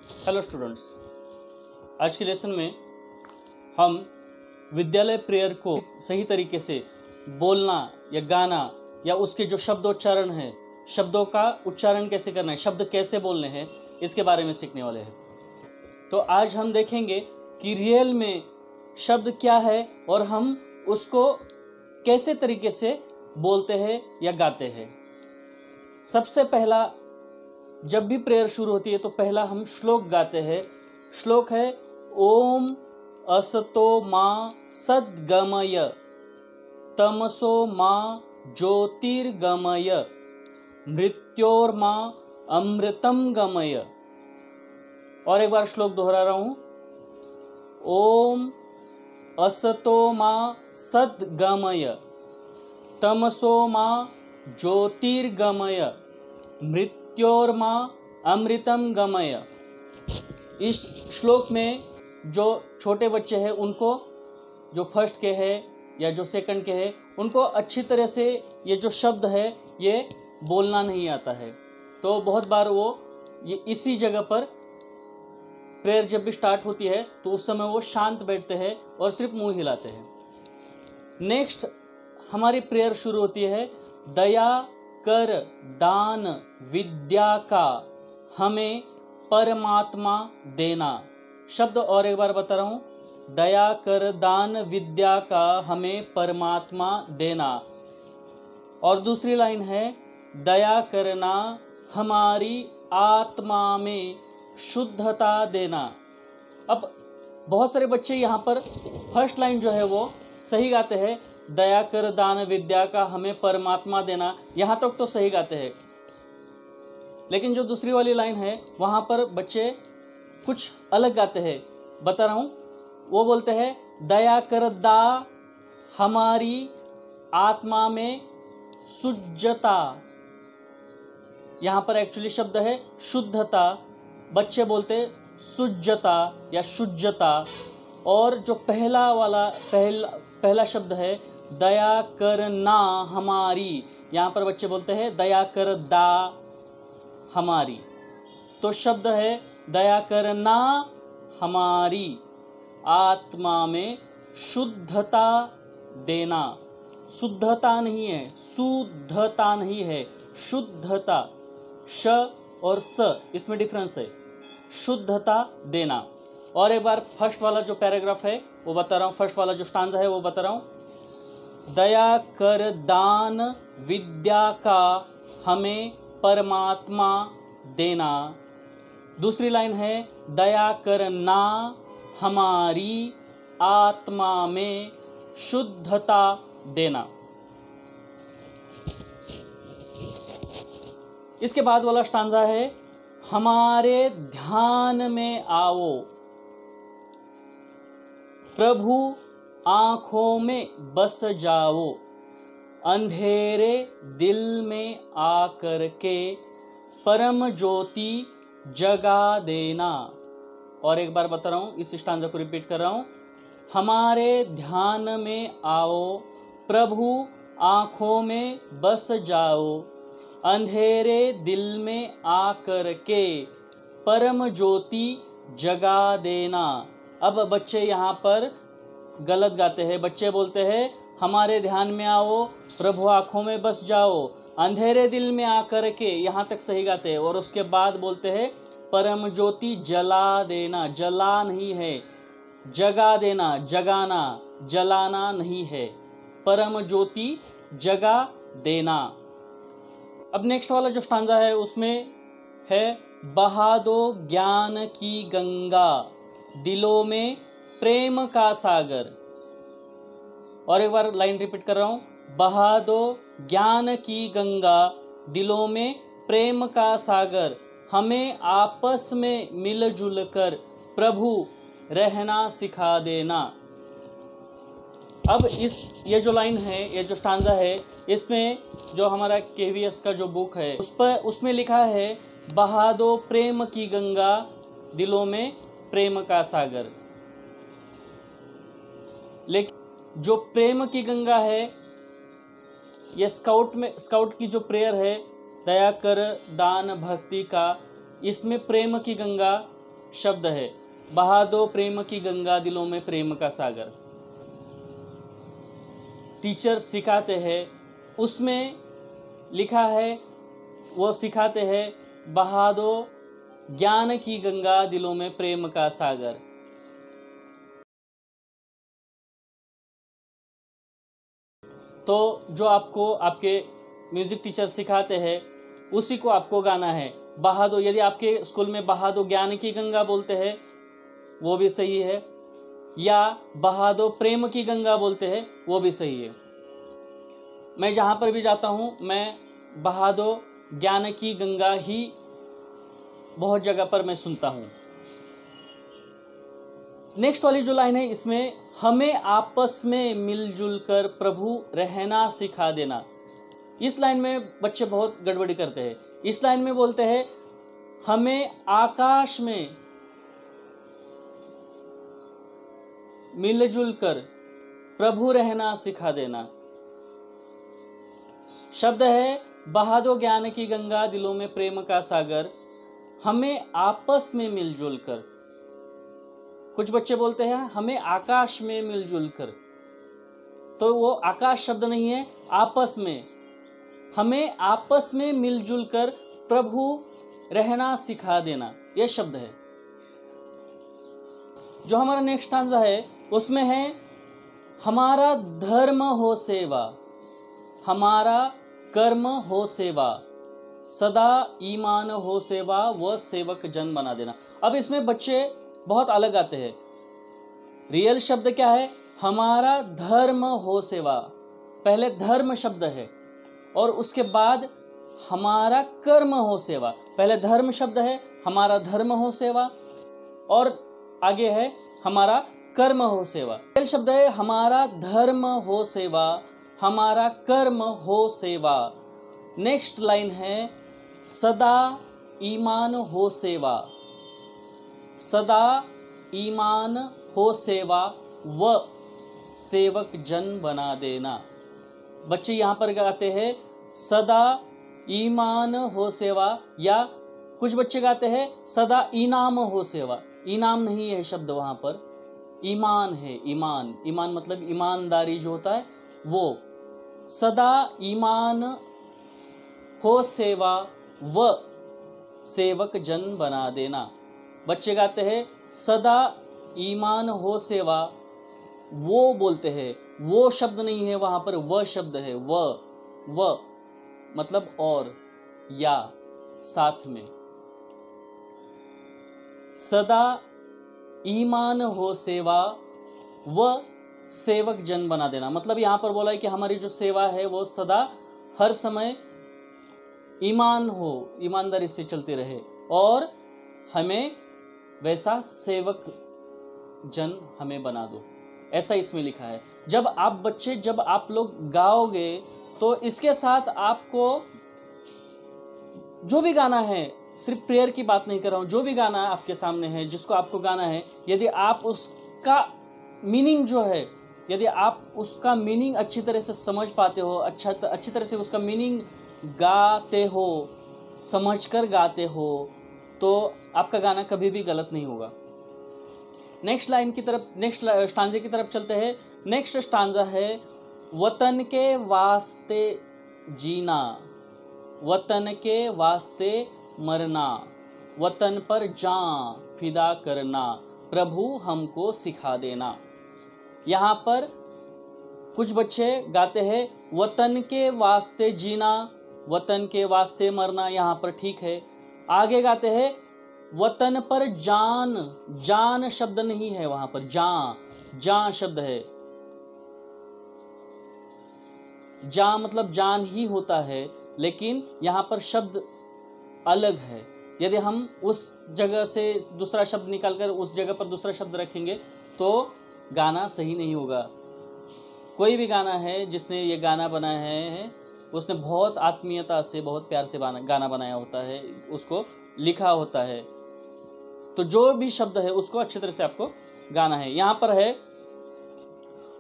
Hello students, आज के lesson में हम विद्यालय प्रेयर को सही तरीके से बोलना या गाना या उसके जो शब्दोच्चारण है, शब्दों का उच्चारण कैसे करना है, शब्द कैसे बोलने हैं, इसके बारे में सीखने वाले हैं। तो आज हम देखेंगे कि रियल में शब्द क्या है और हम उसको कैसे तरीके से बोलते हैं या गाते हैं। सबसे पहला, जब भी प्रेयर शुरू होती है तो पहला हम श्लोक गाते हैं। श्लोक है ओम असतो मा सद्गमय तमसो मा ज्योतिर्गमय मृत्योर्मा अमृतम गमय। और एक बार श्लोक दोहरा रहा हूं। ओम असतो मा सद्गमय तमसो मा ज्योतिर्गमय मृत्योर्मा अमृतम गमय। इस श्लोक में जो छोटे बच्चे हैं उनको, जो फर्स्ट के हैं या जो सेकंड के हैं, उनको अच्छी तरह से ये जो शब्द है ये बोलना नहीं आता है। तो बहुत बार वो ये इसी जगह पर प्रेयर जब भी स्टार्ट होती है तो उस समय वो शांत बैठते हैं और सिर्फ मुंह हिलाते हैं। नेक्स्ट हमारी प्रेयर शुरू होती है दया कर दान विद्या का हमें परमात्मा देना। शब्द और एक बार बता रहा हूं, दया कर दान विद्या का हमें परमात्मा देना। और दूसरी लाइन है दया करना हमारी आत्मा में शुद्धता देना। अब बहुत सारे बच्चे यहाँ पर फर्स्ट लाइन जो है वो सही गाते हैं, दया कर दान विद्या का हमें परमात्मा देना, यहाँ तक तो सही गाते हैं। लेकिन जो दूसरी वाली लाइन है वहाँ पर बच्चे कुछ अलग गाते हैं। बता रहा हूँ, वो बोलते हैं दया कर दा हमारी आत्मा में शुद्धता। यहाँ पर एक्चुअली शब्द है शुद्धता, बच्चे बोलते शुद्धता या शुद्धता। और जो पहला शब्द है दया करना हमारी, यहाँ पर बच्चे बोलते हैं दया कर दा हमारी। तो शब्द है दया करना हमारी आत्मा में शुद्धता देना। शुद्धता नहीं है, शुद्धता नहीं है, शुद्धता। श और स इसमें डिफरेंस है, शुद्धता देना। और एक बार फर्स्ट वाला जो पैराग्राफ है वो बता रहा हूँ, फर्स्ट वाला जो स्टांजा है वो बता रहा हूँ। दया कर दान विद्या का हमें परमात्मा देना। दूसरी लाइन है दया करना हमारी आत्मा में शुद्धता देना। इसके बाद वाला स्टांजा है हमारे ध्यान में आओ प्रभु आंखों में बस जाओ अंधेरे दिल में आकर के परम ज्योति जगा देना। और एक बार बता रहा हूं, इस स्टांजा को रिपीट कर रहा हूं। हमारे ध्यान में आओ प्रभु आंखों में बस जाओ अंधेरे दिल में आकर के परम ज्योति जगा देना। अब बच्चे यहाँ पर गलत गाते हैं। बच्चे बोलते हैं हमारे ध्यान में आओ प्रभु आंखों में बस जाओ अंधेरे दिल में आकर के, यहाँ तक सही गाते हैं। और उसके बाद बोलते हैं परम ज्योति जला देना। जला नहीं है, जगा देना, जगाना, जलाना नहीं है, परम ज्योति जगा देना। अब नेक्स्ट वाला जो स्टांजा है उसमें है बहा दो ज्ञान की गंगा दिलों में प्रेम का सागर। और एक बार लाइन रिपीट कर रहा हूं, बहा दो ज्ञान की गंगा दिलों में प्रेम का सागर हमें आपस में मिलजुल कर प्रभु रहना सिखा देना। अब ये जो लाइन है, ये जो स्टांजा है, इसमें जो हमारा KVS का जो बुक है उसमें लिखा है बहा दो प्रेम की गंगा दिलों में प्रेम का सागर। लेकिन जो प्रेम की गंगा है ये स्काउट की जो प्रेयर है दया कर दान भक्ति का, इसमें प्रेम की गंगा शब्द है, बहा दो प्रेम की गंगा दिलों में प्रेम का सागर। टीचर सिखाते हैं, उसमें लिखा है, वो सिखाते हैं, बहा दो ज्ञान की गंगा दिलों में प्रेम का सागर। तो जो आपको आपके म्यूजिक टीचर सिखाते हैं उसी को आपको गाना है। बहा दो, यदि आपके स्कूल में बहा दो ज्ञान की गंगा बोलते हैं वो भी सही है, या बहा दो प्रेम की गंगा बोलते हैं वो भी सही है। मैं जहाँ पर भी जाता हूँ मैं बहा दो ज्ञान की गंगा ही बहुत जगह पर मैं सुनता हूँ। नेक्स्ट वाली जो लाइन है इसमें, हमें आपस में मिलजुल कर प्रभु रहना सिखा देना। इस लाइन में बच्चे बहुत गड़बड़ी करते हैं। इस लाइन में बोलते हैं, हमें आकाश में मिलजुल कर प्रभु रहना सिखा देना। शब्द है, बहा दो ज्ञान की गंगा दिलों में प्रेम का सागर, हमें आपस में मिलजुल कर। कुछ बच्चे बोलते हैं हमें आकाश में मिलजुल कर, तो वो आकाश शब्द नहीं है, आपस में। हमें आपस में मिलजुल कर प्रभु रहना सिखा देना, यह शब्द है। जो हमारा नेक्स्ट स्टांजा है उसमें है, हमारा धर्म हो सेवा, हमारा कर्म हो सेवा, सदा ईमान हो सेवा, व सेवक जन बना देना। अब इसमें बच्चे बहुत अलग आते हैं। रियल शब्द क्या है, हमारा धर्म हो सेवा, पहले धर्म शब्द है और उसके बाद हमारा कर्म हो सेवा। पहले धर्म शब्द है, हमारा धर्म हो सेवा, और आगे है हमारा कर्म हो सेवा। रियल शब्द है, हमारा धर्म हो सेवा, हमारा कर्म हो सेवा। नेक्स्ट लाइन है, सदा ईमान हो सेवा, सदा ईमान हो सेवा, व सेवक जन बना देना। बच्चे यहाँ पर गाते हैं सदा ईमान हो सेवा, या कुछ बच्चे गाते हैं सदा इनाम हो सेवा। इनाम नहीं है शब्द, वहाँ पर ईमान है। ईमान, ईमान मतलब ईमानदारी जो होता है वो। सदा ईमान हो सेवा, व सेवक जन बना देना। बच्चे गाते हैं सदा ईमान हो सेवा, वो बोलते हैं, वो शब्द नहीं है वहाँ पर, वह शब्द है। व मतलब और, या, साथ में। सदा ईमान हो सेवा, व सेवक जन बना देना। मतलब यहाँ पर बोला है कि हमारी जो सेवा है वो सदा हर समय ईमान हो, ईमानदारी से चलती रहे, और हमें वैसा सेवक जन हमें बना दो, ऐसा इसमें लिखा है। जब आप बच्चे, जब आप लोग गाओगे तो इसके साथ आपको जो भी गाना है, सिर्फ प्रेयर की बात नहीं कर रहा हूँ, जो भी गाना आपके सामने है जिसको आपको गाना है, यदि आप उसका मीनिंग जो है, यदि आप उसका मीनिंग अच्छी तरह से समझ पाते हो, अच्छी तरह से उसका मीनिंग गाते हो, समझकर गाते हो, तो आपका गाना कभी भी गलत नहीं होगा। नेक्स्ट लाइन की तरफ, नेक्स्ट स्टांजे की तरफ चलते हैं। नेक्स्ट स्टांजा है, वतन के वास्ते जीना, वतन के वास्ते मरना, वतन पर जान फिदा करना, प्रभु हमको सिखा देना। यहाँ पर कुछ बच्चे गाते हैं वतन के वास्ते जीना, वतन के वास्ते मरना, यहाँ पर ठीक है। आगे गाते हैं वतन पर जान, जान शब्द नहीं है वहां पर, जान शब्द है। जान मतलब जान ही होता है, लेकिन यहाँ पर शब्द अलग है। यदि हम उस जगह से दूसरा शब्द निकालकर उस जगह पर दूसरा शब्द रखेंगे तो गाना सही नहीं होगा। कोई भी गाना है जिसने ये गाना बनाया है, उसने बहुत आत्मीयता से, बहुत प्यार से गाना बनाया होता है, उसको लिखा होता है, तो जो भी शब्द है उसको अच्छी तरह से आपको गाना है। यहाँ पर है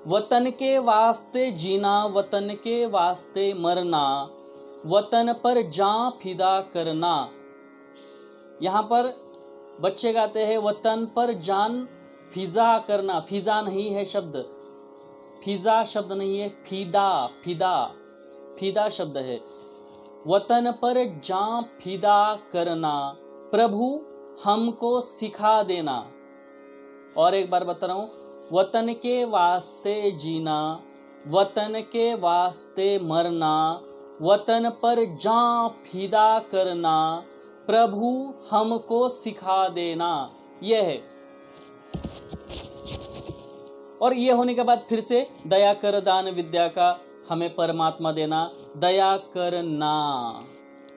वतन के वास्ते जीना, वतन के वास्ते मरना, वतन पर जान फिदा करना। यहाँ पर बच्चे गाते हैं वतन पर जान फिजा करना, फिजा नहीं है शब्द, फिजा शब्द नहीं है, फिदा, फिदा, फिदा शब्द है। वतन पर जान फिदा करना, प्रभु हमको सिखा देना। और एक बार बता रहा हूं, वतन के वास्ते जीना, वतन के वास्ते मरना, वतन पर जान फिदा करना, प्रभु हमको सिखा देना, यह है। और ये होने के बाद फिर से दया कर दान विद्या का हमें परमात्मा देना, दया करना।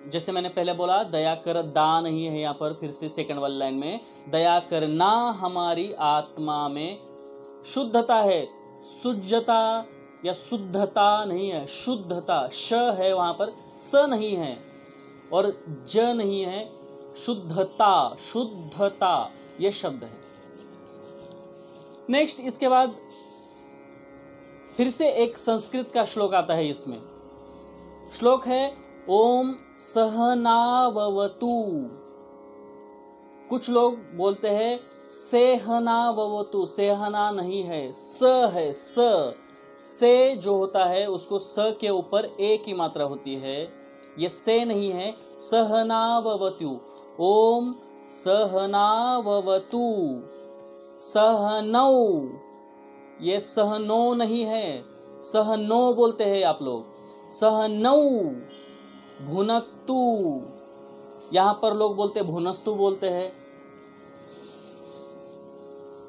जैसे मैंने पहले बोला दया कर दान नहीं है, यहाँ पर फिर से सेकंड वाली लाइन में दया करना हमारी आत्मा में शुद्धता है, शुद्धता या शुद्धता नहीं है, शुद्धता, श है वहां पर, स नहीं है और ज नहीं है, शुद्धता, शुद्धता यह शब्द है। नेक्स्ट इसके बाद फिर से एक संस्कृत का श्लोक आता है। इसमें श्लोक है ओम सहनाववतु। कुछ लोग बोलते हैं सेहनाववतु, सेहना नहीं है, स है, स से जो होता है उसको स के ऊपर ए की मात्रा होती है, ये से नहीं है, सहनाववतु। ओम सहनाववतु, सहनौ, ये सहनो नहीं है, सहनो बोलते हैं आप लोग, सहनौ, भुनक्तु, यहां पर लोग बोलते भुनस्तु बोलते हैं।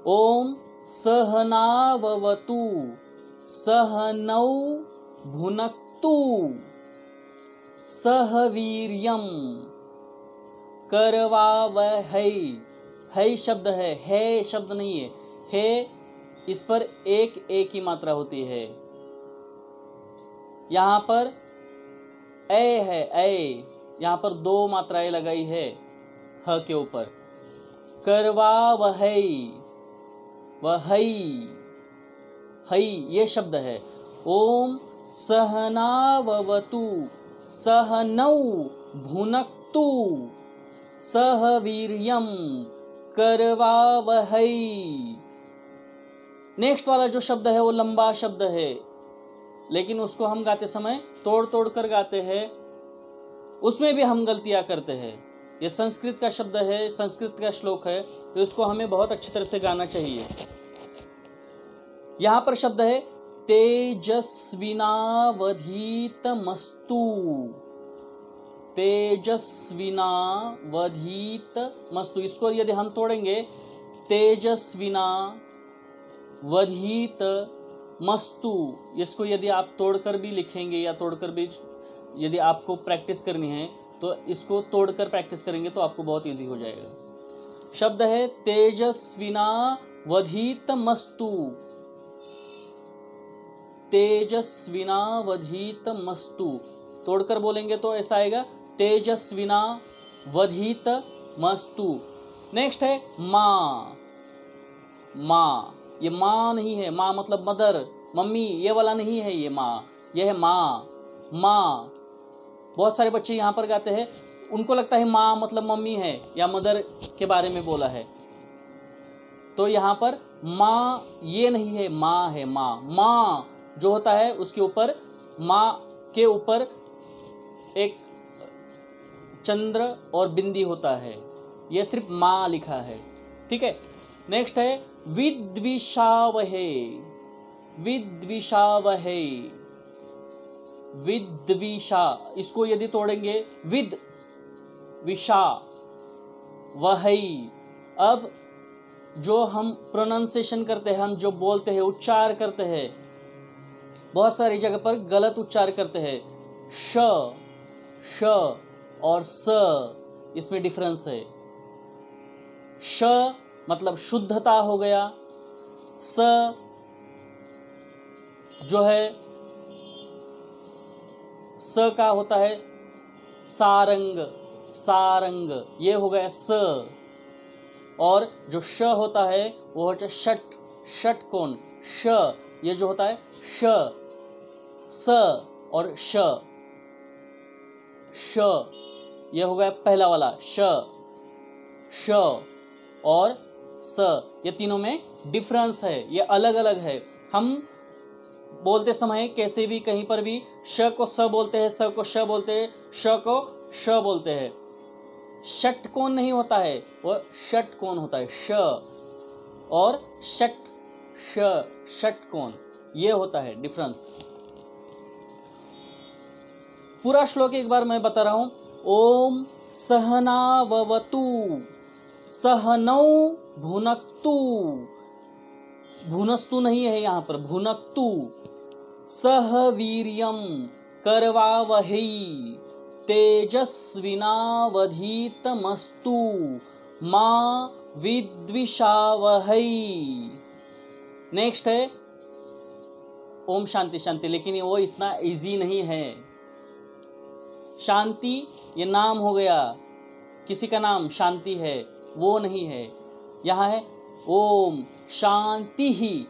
ओम सहनाववतु, सहनौ भुनक्तु, सहवीर्यम करवावहै। है शब्द है शब्द नहीं है, इस पर एक ही मात्रा होती है। यहां पर ए है, ए, यहां पर दो मात्राएं लगाई है ह के ऊपर। करवावहै, वहै, है ये शब्द है। ओम सहनाववतु, सहनौ भुनक्तु, सहवीर्यम करवावहै। नेक्स्ट वाला जो शब्द है वो लंबा शब्द है, लेकिन उसको हम गाते समय तोड़ तोड़ कर गाते हैं, उसमें भी हम गलतियां करते हैं। ये संस्कृत का शब्द है, संस्कृत का श्लोक है, तो इसको हमें बहुत अच्छी तरह से गाना चाहिए। यहां पर शब्द है तेजस्विनावधीतमस्तु, तेजस्विनावधीतमस्तु। इसको यदि हम तोड़ेंगे तेजस्विना वधीत मस्तु, इसको यदि आप तोड़कर भी लिखेंगे या तोड़कर भी यदि आपको प्रैक्टिस करनी है तो इसको तोड़कर प्रैक्टिस करेंगे तो आपको बहुत इजी हो जाएगा। शब्द है तेजस्विना वधीत मस्तु, तेजस्विना वधीत मस्तु। तोड़कर बोलेंगे तो ऐसा आएगा तेजस्विना वधीत मस्तु। नेक्स्ट है माँ, माँ, ये माँ नहीं है, माँ मतलब मदर, मम्मी, ये वाला नहीं है, ये माँ, ये है माँ, माँ। बहुत सारे बच्चे यहाँ पर गाते हैं, उनको लगता है माँ मतलब मम्मी है या मदर के बारे में बोला है, तो यहाँ पर माँ ये नहीं है, माँ है, माँ। माँ जो होता है उसके ऊपर, माँ के ऊपर एक चंद्र और बिंदी होता है, यह सिर्फ माँ लिखा है, ठीक है। नेक्स्ट है विद्विषावहे, विद्विषावहे, विद्विषा। इसको यदि तोड़ेंगे विद विषा वहई। अब जो हम प्रोनाउंसिएशन करते हैं, हम जो बोलते हैं, उच्चार करते हैं, बहुत सारी जगह पर गलत उच्चार करते हैं। श, श और स, इसमें डिफरेंस है। श मतलब शुद्धता हो गया, स जो है स का होता है सारंग, सारंग, ये हो गया स। और जो श होता है वो होता है षट, षटकोण, श, ये जो होता है श, स और श, श, ये हो गया पहला वाला श, श। और स, ये तीनों में डिफरेंस है, ये अलग अलग है। हम बोलते समय कैसे भी कहीं पर भी श को स बोलते हैं, स को श बोलते हैं, श को श बोलते हैं। षटकोण नहीं होता है, वो षटकोण होता है। श और षटकोण, ये होता है डिफरेंस। पूरा श्लोक एक बार मैं बता रहा हूं। ओम सहनाववतु सहनौ भुनक्तु, भुनस्तु नहीं है यहां पर, भुनक्तु, सह वीर्यं करवावहै तेजस्विनावधीतमस्तु मा विद्विषावहै। नेक्स्ट है ओम शांति शांति, लेकिन वो इतना इजी नहीं है। शांति ये नाम हो गया, किसी का नाम शांति है, वो नहीं है। यहाँ है ओम शांति ही,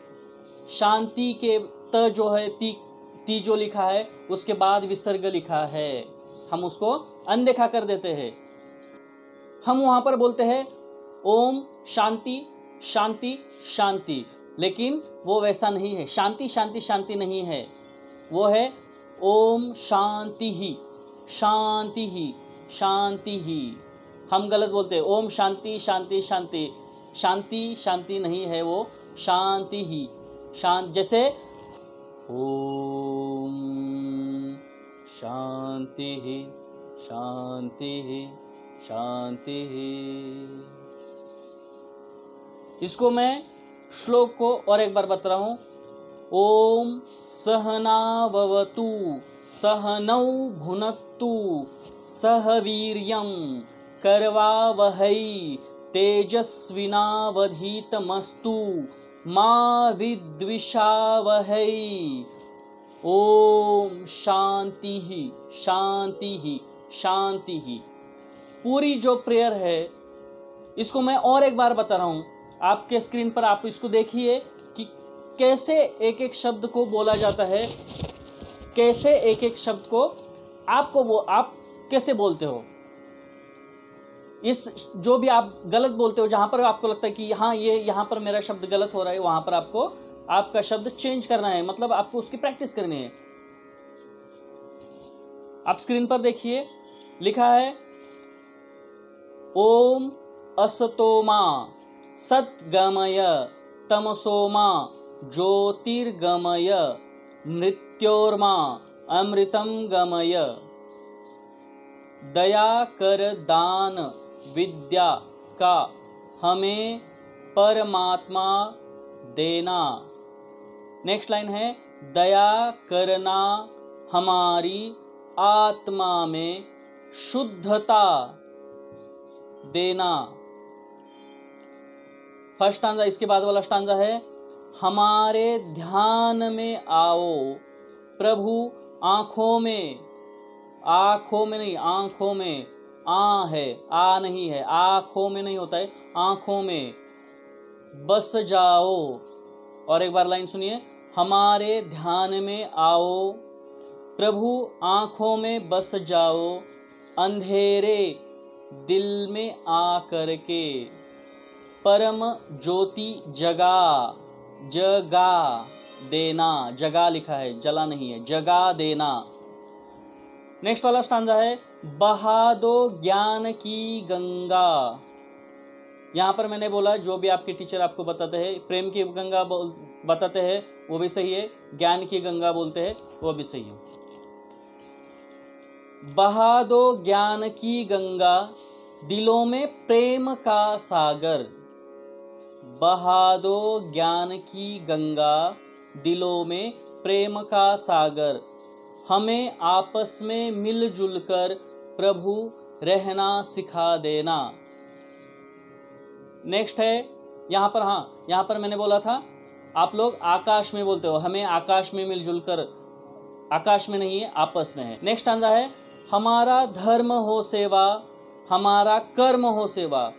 शांति के त जो है ती जो लिखा है उसके बाद विसर्ग लिखा है, हम उसको अनदेखा कर देते हैं। हम वहां पर बोलते हैं ओम शांति शांति शांति, लेकिन वो वैसा नहीं है। शांति शांति शांति नहीं है, वो है ओम शांति ही शांति ही शांति ही। हम गलत बोलते हैं ओम शांति शांति शांति, शांति शांति नहीं है, वो शांति ही शांत। जैसे ओम शांति ही शांति ही शांति ही। इसको मैं श्लोक को और एक बार बता रहा हूं। ओम सहनाववतु सहनौ भुनक्तु सह वीर्यं करवावहै तेजस्विनावधीतमस्तु मा विद्विषावहै। ओम शांति ही शांति ही शांति ही। पूरी जो प्रेयर है इसको मैं और एक बार बता रहा हूं, आपके स्क्रीन पर आप इसको देखिए कि कैसे एक एक शब्द को बोला जाता है, कैसे एक एक शब्द को आप कैसे बोलते हो। इस जो भी आप गलत बोलते हो, जहां पर आपको लगता है कि हाँ ये यहां पर मेरा शब्द गलत हो रहा है, वहां पर आपको आपका शब्द चेंज करना है, मतलब आपको उसकी प्रैक्टिस करनी है। आप स्क्रीन पर देखिए, लिखा है ओम असतोमा सद्गमय तमसोमा ज्योतिर्गमय मृत्योर्मा अमृतम गमय। दया कर दान विद्या का हमें परमात्मा देना। नेक्स्ट लाइन है दया करना हमारी आत्मा में शुद्धता देना। फर्स्ट स्टांजा, इसके बाद वाला स्टांजा है हमारे ध्यान में आओ प्रभु आंखों में, आंखों में नहीं आंखों में, आ है आ नहीं है, आंखों में नहीं होता है, आंखों में बस जाओ। और एक बार लाइन सुनिए, हमारे ध्यान में आओ प्रभु आंखों में बस जाओ, अंधेरे दिल में आ करके परम ज्योति जगा जगा देना। जगा लिखा है, जला नहीं है, जगा देना। नेक्स्ट वाला स्टांजा है बहा दो ज्ञान की गंगा। यहां पर मैंने बोला जो भी आपके टीचर आपको बताते हैं, प्रेम की गंगा बताते हैं वो भी सही है, ज्ञान की गंगा बोलते हैं वो भी सही है। बहा दो ज्ञान की गंगा दिलों में प्रेम का सागर। बहा दो ज्ञान की गंगा दिलों में प्रेम का सागर, हमें आपस में मिलजुल कर प्रभु रहना सिखा देना। नेक्स्ट है यहाँ पर, हाँ यहाँ पर मैंने बोला था आप लोग आकाश में बोलते हो, हमें आकाश में मिलजुल कर, आकाश में नहीं है आपस में है। नेक्स्ट आंदा है हमारा धर्म हो सेवा हमारा कर्म हो सेवा।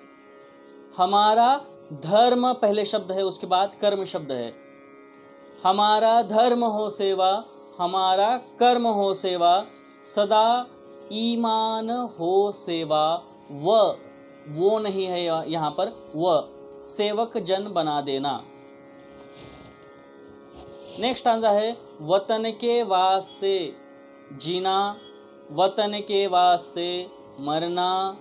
हमारा धर्म पहले शब्द है, उसके बाद कर्म शब्द है। हमारा धर्म हो सेवा हमारा कर्म हो सेवा, सदा ईमान हो सेवा व वो नहीं है यहाँ पर, वह सेवक जन बना देना। नेक्स्ट आंसर है वतन के वास्ते जीना, वतन के वास्ते मरना,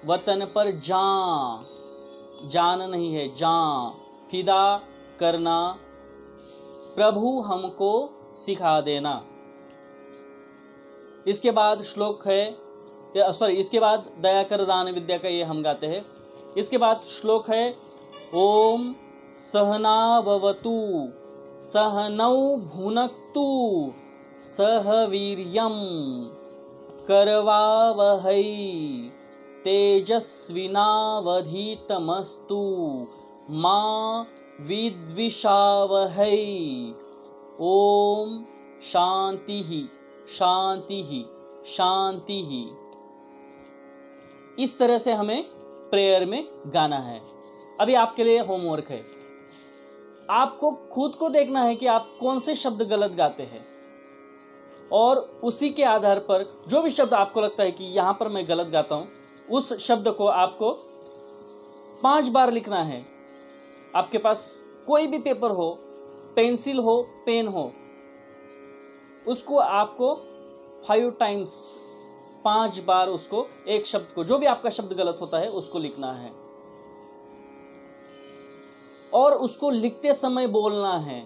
वतन पर जान नहीं है जान, फिदा करना, प्रभु हमको सिखा देना। इसके बाद श्लोक है, इसके बाद दया कर दान विद्या का ये हम गाते हैं। इसके बाद श्लोक है ओम सहना भवतु सहनौ भुनक्तु सह वीर्यं करवावहै तेजस्विनावधीतमस्तु मा विद्विषावहै। ओम शांति शांति शांति। इस तरह से हमें प्रेयर में गाना है। अभी आपके लिए होमवर्क है, आपको खुद को देखना है कि आप कौन से शब्द गलत गाते हैं, और उसी के आधार पर जो भी शब्द आपको लगता है कि यहां पर मैं गलत गाता हूं, उस शब्द को आपको 5 बार लिखना है। आपके पास कोई भी पेपर हो, पेंसिल हो, पेन हो, उसको आपको 5 टाइम्स 5 बार उसको एक शब्द को, जो भी आपका शब्द गलत होता है उसको लिखना है, और उसको लिखते समय बोलना है।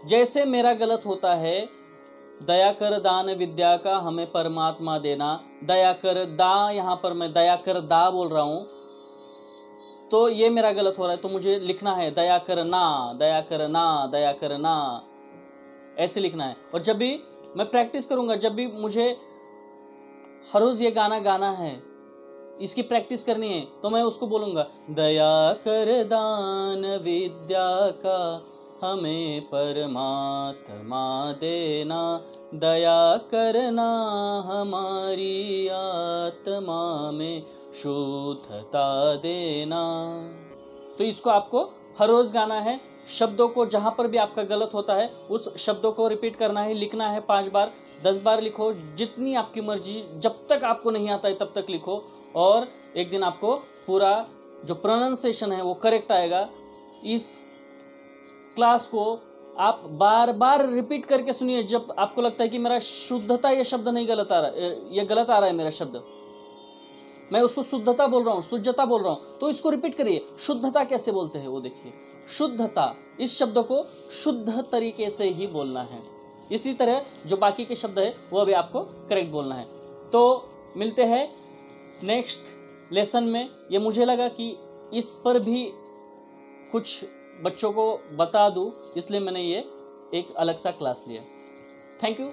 जैसे मेरा गलत होता है, दया कर दान विद्या का हमें परमात्मा देना, दया कर दा, यहाँ पर मैं दया कर दा बोल रहा हूं, तो ये मेरा गलत हो रहा है, तो मुझे लिखना है दया करना, दया करना, दया करना, ऐसे लिखना है। और जब भी मैं प्रैक्टिस करूंगा, जब भी मुझे हर रोज ये गाना गाना है, इसकी प्रैक्टिस करनी है, तो मैं उसको बोलूंगा दया कर दान विद्या का हमें परमात्मा देना, दया करना हमारी आत्मा में शुद्धता देना। तो इसको आपको हर रोज गाना है। शब्दों को जहां पर भी आपका गलत होता है, उस शब्दों को रिपीट करना है, लिखना है 5 बार, 10 बार लिखो, जितनी आपकी मर्जी, जब तक आपको नहीं आता है तब तक लिखो, और एक दिन आपको पूरा जो प्रोनाउंसिएशन है वो करेक्ट आएगा। इस क्लास को आप बार बार रिपीट करके सुनिए। जब आपको लगता है कि मेरा शुद्धता ये शब्द नहीं गलत आ रहा, ये गलत आ रहा है मेरा शब्द, मैं उसको शुद्धता बोल रहा हूँ, शुद्धता बोल रहा हूँ, तो इसको रिपीट करिए। शुद्धता कैसे बोलते हैं वो देखिए, शुद्धता, इस शब्द को शुद्ध तरीके से ही बोलना है। इसी तरह जो बाकी के शब्द है वो अभी आपको करेक्ट बोलना है। तो मिलते हैं नेक्स्ट लेसन में। ये मुझे लगा कि इस पर भी कुछ बच्चों को बता दूं, इसलिए मैंने ये एक अलग सा क्लास लिया। Thank you.